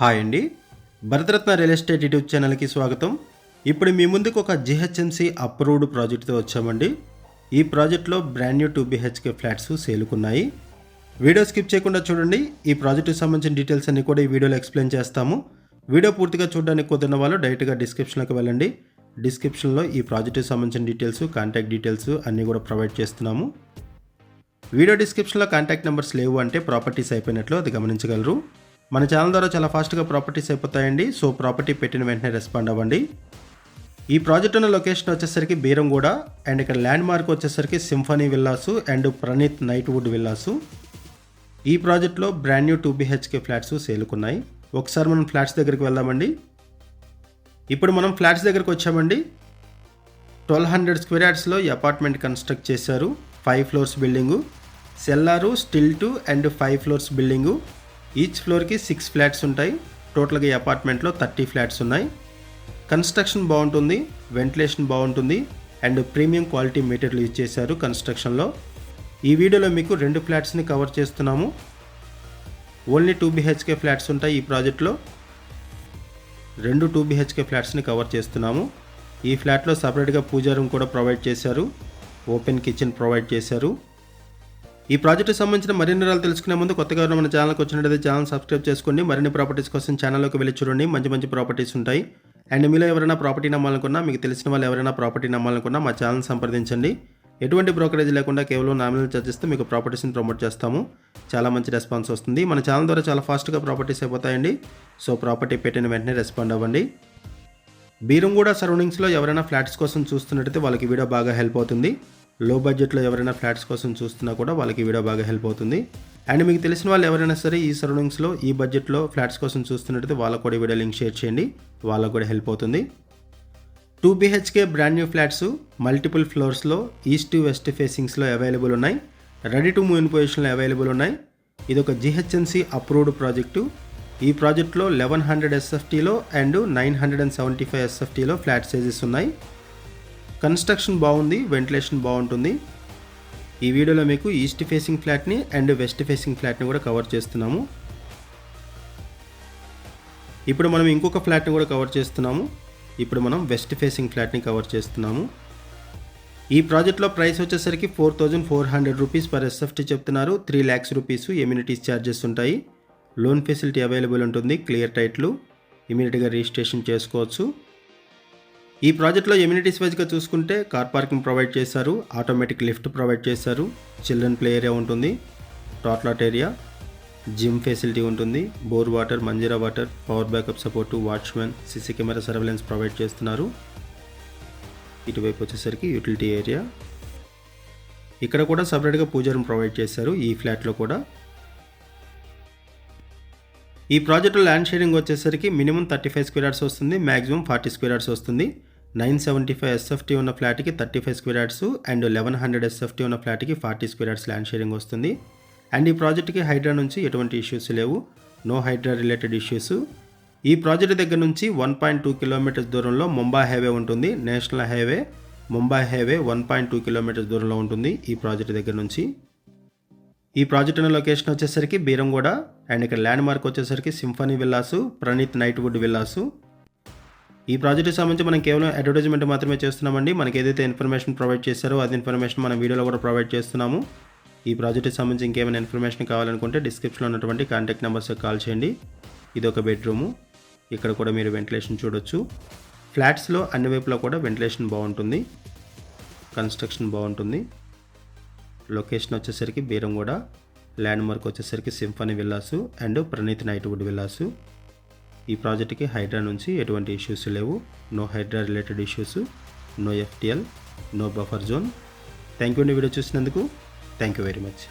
Hi అండి, Bharat Ratna real estate YouTube ఛానల్కి స్వాగతం. ఇప్పుడు మీ ముందుకు ఒక జిహెచ్ఎంసీ అప్రూవ్డ్ ప్రాజెక్ట్తో వచ్చామండి. ఈ ప్రాజెక్ట్లో బ్రాండ్ న్యూ 2 BHK ఫ్లాట్స్ సేలుకున్నాయి. వీడియో స్కిప్ చేయకుండా చూడండి. ఈ ప్రాజెక్టుకి సంబంధించిన డీటెయిల్స్ అన్ని కూడా ఈ వీడియోలో ఎక్స్ప్లెయిన్ చేస్తాము. వీడియో పూర్తిగా చూడడానికి కుదిరిన వాళ్ళు డైరెక్ట్గా డిస్క్రిప్షన్లోకి వెళ్ళండి. డిస్క్రిప్షన్లో ఈ ప్రాజెక్టుకి సంబంధించిన డీటెయిల్స్, కాంటాక్ట్ డీటెయిల్స్ అన్నీ కూడా ప్రొవైడ్ చేస్తున్నాము. వీడియో డిస్క్రిప్షన్లో కాంటాక్ట్ నెంబర్స్ లేవు అంటే ప్రాపర్టీస్ అయిపోయినట్లు అది గమనించగలరు. మన ఛానల్ ద్వారా చాలా ఫాస్ట్గా ప్రాపర్టీస్ అయిపోతాయండి. సో ప్రాపర్టీ పెట్టిన వెంటనే రెస్పాండ్ అవ్వండి. ఈ ప్రాజెక్ట్ ఉన్న లొకేషన్ వచ్చేసరికి బీరంగూడ అండ్ ఇక్కడ ల్యాండ్ మార్క్ వచ్చేసరికి Symphony villas and Praneeth Knightwood villas. ఈ ప్రాజెక్ట్లో బ్రాండ్ న్యూ 2 BHK ఫ్లాట్స్ సేలుకున్నాయి. ఒకసారి మనం ఫ్లాట్స్ దగ్గరికి వెళ్దామండి. ఇప్పుడు మనం ఫ్లాట్స్ దగ్గరికి వచ్చామండి. 1200 స్క్వేర్ యార్డ్స్లో ఈ అపార్ట్మెంట్ కన్స్ట్రక్ట్ చేశారు. 5 floors building, cellar, still 2 and 5 floors building. Each ఫ్లోర్కి 6 ఫ్లాట్స్ ఉంటాయి. టోటల్గా ఈ అపార్ట్మెంట్లో 30 ఫ్లాట్స్ ఉన్నాయి. కన్స్ట్రక్షన్ బాగుంటుంది, వెంటిలేషన్ బాగుంటుంది and premium quality material use చేశారు కన్స్ట్రక్షన్లో. ఈ వీడియోలో మీకు 2 ఫ్లాట్స్ని కవర్ చేస్తున్నాము. ఓన్లీ 2 BHK ఫ్లాట్స్ ఉంటాయి ఈ ప్రాజెక్ట్లో. 2 BHK ఫ్లాట్స్ని కవర్ చేస్తున్నాము. ఈ ఫ్లాట్లో సపరేట్గా పూజా రూమ్ కూడా ప్రొవైడ్ చేశారు. ఓపెన్ కిచెన్ ప్రొవైడ్ చేశారు. ఈ ప్రాజెక్టుకి సంబంధించిన మరిన్ని వివరాలు తెలుసుకునే ముందు కొత్తగా మన ఛానల్కి వచ్చినట్లయితే ఛానల్ సబ్స్క్రైబ్ చేసుకోండి. మరిన్ని ప్రాపర్టీస్ కోసం ఛానల్లోకి వెళ్ళి చూడండి. మంచి ప్రాపర్టీస్ ఉంటాయి. అండ్ మీలో ఎవరైనా ప్రాపర్టీ నమ్మాలనుకున్నా, మీకు తెలిసిన వాళ్ళు ఎవరైనా ప్రాపర్టీ నమ్మాలనుకున్నా మా ఛానల్ సంప్రదించండి. ఎటువంటి బ్రోకరేజ్ లేకుండా కేవలం నామినల్ చార్జెస్తో మీకు ప్రాపర్టీస్ని ప్రమోట్ చేస్తాము. చాలా మంచి రెస్పాన్స్ వస్తుంది. మన ఛానల్ ద్వారా చాలా ఫాస్ట్గా ప్రాపర్టీస్ అయిపోతాయండి. సో ప్రాపర్టీ పెట్టిన వెంటనే రెస్పాండ్ అవ్వండి. బీరంగూడ సరౌండింగ్స్లో ఎవరైనా ఫ్లాట్స్ కోసం చూస్తున్నట్టయితే వాళ్ళకి వీడియో బాగా హెల్ప్ అవుతుంది. లో బడ్జెట్లో ఎవరైనా ఫ్లాట్స్ కోసం చూస్తున్నా కూడా వాళ్ళకి వీడియో బాగా హెల్ప్ అవుతుంది. అండ్ మీకు తెలిసిన వాళ్ళు ఎవరైనా సరే ఈ సరౌండింగ్స్లో ఈ బడ్జెట్లో ఫ్లాట్స్ కోసం చూస్తున్నట్టయితే వాళ్ళకు కూడా వీడియో లింక్ షేర్ చేయండి. వాళ్ళకు కూడా హెల్ప్ అవుతుంది. 2 BHK brand new flats multiple ఫ్లోర్స్లో ఈస్ట్ వెస్ట్ ఫేసింగ్స్లో అవైలబుల్ ఉన్నాయి. రెడీ టు మూవ్ ఇన్ పొజిషన్లో అవైలబుల్ ఉన్నాయి. ఇది ఒక జిహెచ్ఎంసీ అప్రూవ్డ్ ప్రాజెక్టు. ఈ ప్రాజెక్ట్లో 1100 SFTలో అండ్ 975 SFTలో ఫ్లాట్ సైజెస్ ఉన్నాయి. కన్స్ట్రక్షన్ బాగుంది, వెంటిలేషన్ బాగుంటుంది. ఈ వీడియోలో మీకు ఈస్ట్ ఫేసింగ్ ఫ్లాట్ని అండ్ వెస్ట్ ఫేసింగ్ ఫ్లాట్ని కూడా కవర్ చేస్తున్నాము. ఇప్పుడు మనం ఇంకొక ఫ్లాట్ని కూడా కవర్ చేస్తున్నాము. ఇప్పుడు మనం వెస్ట్ ఫేసింగ్ ఫ్లాట్ని కవర్ చేస్తున్నాము. ఈ ప్రాజెక్ట్లో ప్రైస్ వచ్చేసరికి 4400 రూపీస్ పర్ SFT చెప్తున్నారు. 3 lakhs రూపీస్ ఎమ్యూనిటీస్ ఛార్జెస్ ఉంటాయి. లోన్ ఫెసిలిటీ అవైలబుల్ ఉంటుంది. క్లియర్ టైటిల్, ఇమీడియట్గా రిజిస్ట్రేషన్ చేసుకోవచ్చు. ఈ ప్రాజెక్ట్లో ఎమ్యూనిటీస్ వైజ్గా చూసుకుంటే కార్ పార్కింగ్ ప్రొవైడ్ చేశారు, ఆటోమేటిక్ లిఫ్ట్ ప్రొవైడ్ చేశారు, చిల్డ్రన్ ప్లే ఏరియా ఉంటుంది, టాట్లాట్ ఏరియా, జిమ్ ఫెసిలిటీ ఉంటుంది, bore water, Manjeera water, power backup support, watchman, CC camera surveillance provide చేస్తున్నారు. ఇటువైపు వచ్చేసరికి యూటిలిటీ ఏరియా. ఇక్కడ కూడా సపరేట్గా పూజా రూమ్ ప్రొవైడ్ చేశారు ఈ ఫ్లాట్లో కూడా. ఈ ప్రాజెక్టులో ల్యాండ్ షేరింగ్ వచ్చేసరికి మినిమం 35 స్క్వేర్ యార్డ్స్ వస్తుంది, మ్యాక్సిమం 40 స్క్వేర్ యార్డ్స్ వస్తుంది. 975 SFT ఉన్న ఫ్లాట్కి 35 స్క్వేర్ యార్డ్స్ అండ్ 1100 SFT ఉన్న ఫ్లాట్కి 40 స్క్వేర్ యార్డ్స్ ల్యాండ్ షేరింగ్ వస్తుంది. అండ్ ఈ ప్రాజెక్ట్కి హైడ్రా నుంచి ఎటువంటి ఇష్యూస్ లేవు, నో హైడ్రా రిలేటెడ్ ఇష్యూస్. ఈ ప్రాజెక్ట్ దగ్గర నుంచి 1.2 కిలోమీటర్స్ దూరంలో ముంబై హైవే ఉంటుంది. National highway Mumbai highway 1.2 kilometres దూరంలో ఉంటుంది ఈ ప్రాజెక్ట్ దగ్గర నుంచి. ఈ ప్రాజెక్ట్ ఉన్న లొకేషన్ వచ్చేసరికి బీరంగూడ అండ్ ఇక్కడ ల్యాండ్ మార్క్ వచ్చేసరికి Symphony villas, Praneeth Knightwood villas. ఈ ప్రాజెక్ట్కి సంబంధించి మనం కేవలం అడ్వర్టైజ్మెంట్ మాత్రమే చేస్తున్నామండి. మనకి ఏదైతే ఇన్ఫర్మేషన్ ప్రొవైడ్ చేశారో అది ఇన్ఫర్మేషన్ మన వీడియోలో కూడా ప్రొవైడ్ చేస్తున్నాము. ఈ ప్రాజెక్ట్కి సంబంధించి ఇంకేమైనా ఇన్ఫర్మేషన్ కావాలనుకుంటే డిస్క్రిప్షన్లో ఉన్నటువంటి కాంటాక్ట్ నెంబర్స్కి కాల్ చేయండి. ఇది ఒక బెడ్రూము. ఇక్కడ కూడా మీరు వెంటిలేషన్ చూడొచ్చు. ఫ్లాట్స్లో అన్ని వైపులో కూడా వెంటిలేషన్ బాగుంటుంది, కన్స్ట్రక్షన్ బాగుంటుంది. లొకేషన్ వచ్చేసరికి బీరంగూడ, ల్యాండ్ మార్క్ వచ్చేసరికి Symphony villas and Praneeth Knightwood villas. ఈ ప్రాజెక్ట్కి హైడ్రా నుంచి ఎటువంటి ఇష్యూస్ లేవు, no HYDRAA related issues, no FTL, no buffer zone. Thank you అండి వీడియో చూసినందుకు. Thank you very much.